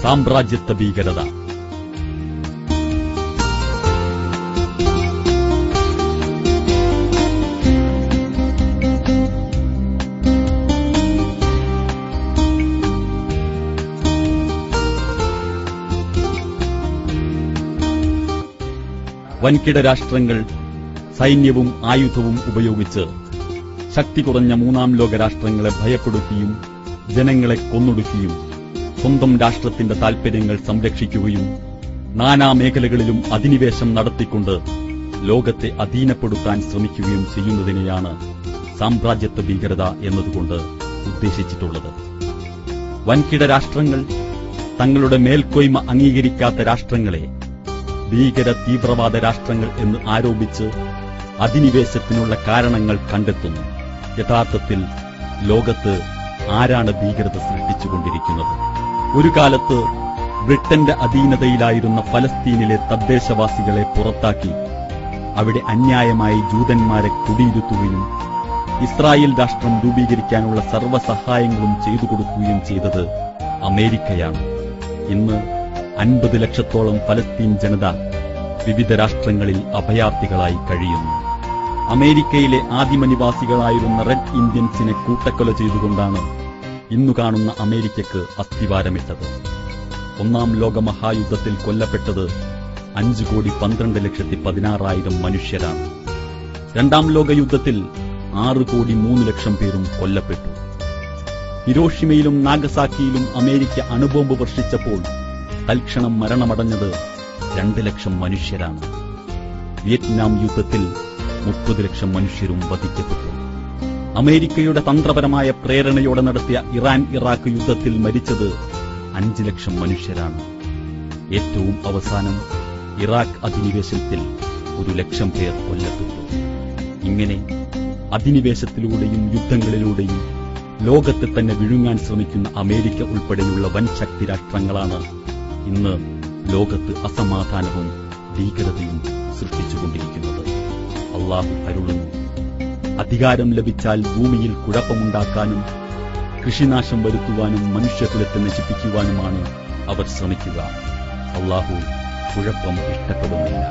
സാമ്രാജ്യത്വ ഭീകരത. വൻകിട രാഷ്ട്രങ്ങൾ സൈന്യവും ആയുധവും ഉപയോഗിച്ച് ശക്തി കുറഞ്ഞ മൂന്നാം ലോക രാഷ്ട്രങ്ങളെ ഭയപ്പെടുത്തിയും ജനങ്ങളെ കൊന്നൊടുക്കിയും സ്വന്തം രാഷ്ട്രത്തിന്റെ താൽപര്യങ്ങൾ സംരക്ഷിക്കുകയും നാനാമേഖലകളിലും അധിനിവേശം നടത്തിക്കൊണ്ട് ലോകത്തെ അധീനപ്പെടുത്താൻ ശ്രമിക്കുകയും ചെയ്യുന്നതിനെയാണ് സാമ്രാജ്യത്വ ഭീകരത എന്നതുകൊണ്ട് ഉദ്ദേശിച്ചിട്ടുള്ളത്. വൻകിട രാഷ്ട്രങ്ങൾ തങ്ങളുടെ മേൽക്കോയ്മ അംഗീകരിക്കാത്ത രാഷ്ട്രങ്ങളെ ഭീകര തീവ്രവാദ രാഷ്ട്രങ്ങൾ എന്ന് ആരോപിച്ച് അധിനിവേശത്തിനുള്ള കാരണങ്ങൾ കണ്ടെത്തുന്നു. യഥാർത്ഥത്തിൽ ലോകത്ത് ആരാണ് ഭീകരത സൃഷ്ടിച്ചുകൊണ്ടിരിക്കുന്നത്? ഒരു കാലത്ത് ബ്രിട്ടന്റെ അധീനതയിലായിരുന്ന ഫലസ്തീനിലെ തദ്ദേശവാസികളെ പുറത്താക്കി അവിടെ അന്യായമായി ജൂതന്മാരെ കുടിയിരുത്തുകയും ഇസ്രായേൽ രാഷ്ട്രം രൂപീകരിക്കാനുള്ള സർവ്വസഹായങ്ങളും ചെയ്തു കൊടുക്കുകയും ചെയ്തത് അമേരിക്കയാണ്. ഇന്ന് 50 ലക്ഷത്തോളം ഫലസ്തീൻ ജനത വിവിധ രാഷ്ട്രങ്ങളിൽ അഭയാർത്ഥികളായി കഴിയുന്നു. അമേരിക്കയിലെ ആദിമനിവാസികളായിരുന്ന റെഡ് ഇന്ത്യൻസിനെ കൂട്ടക്കൊല ചെയ്തുകൊണ്ടാണ് ഇന്നു കാണുന്ന അമേരിക്കയ്ക്ക് അസ്ഥിവാരമിട്ടത്. ഒന്നാം ലോകമഹായുദ്ധത്തിൽ കൊല്ലപ്പെട്ടത് 5,12,16,000 മനുഷ്യരാണ്. രണ്ടാം ലോകയുദ്ധത്തിൽ 6,03,00,000 പേരും കൊല്ലപ്പെട്ടു. ഹിരോഷിമയിലും നാഗസാക്കിയിലും അമേരിക്ക അണുബോംബ് വർഷിച്ചപ്പോൾ തൽക്ഷണം മരണമടഞ്ഞത് 2 ലക്ഷം മനുഷ്യരാണ്. വിയറ്റ്നാം യുദ്ധത്തിൽ 30 ലക്ഷം മനുഷ്യരും വധിക്കപ്പെട്ടു. അമേരിക്കയുടെ തന്ത്രപരമായ പ്രേരണയോടെ നടത്തിയ ഇറാൻ ഇറാഖ് യുദ്ധത്തിൽ മരിച്ചത് 5 ലക്ഷം മനുഷ്യരാണ്. ഏറ്റവും അവസാനം ഇറാഖ് അധിനിവേശത്തിൽ 1 ലക്ഷം പേർ കൊല്ലപ്പെട്ടു. ഇങ്ങനെ അധിനിവേശത്തിലൂടെയും യുദ്ധങ്ങളിലൂടെയും ലോകത്തെ തന്നെ വിഴുങ്ങാൻ ശ്രമിക്കുന്ന അമേരിക്ക ഉൾപ്പെടെയുള്ള വൻ ശക്തി രാഷ്ട്രങ്ങളാണ് ഇന്ന് ലോകത്ത് അസമാധാനവും ഭീകരതയും സൃഷ്ടിച്ചുകൊണ്ടിരിക്കുന്നത്. അല്ലാഹു അരുളുന്നു, അധികാരം ലഭിച്ചാൽ ഭൂമിയിൽ കുഴപ്പമുണ്ടാക്കാനും കൃഷിനാശം വരുത്തുവാനും മനുഷ്യകുലത്തെ നശിപ്പിക്കുവാനുമാണ് അവർ ശ്രമിക്കുക. അല്ലാഹു കുഴപ്പം ഇഷ്ടപ്പെടുന്നില്ല.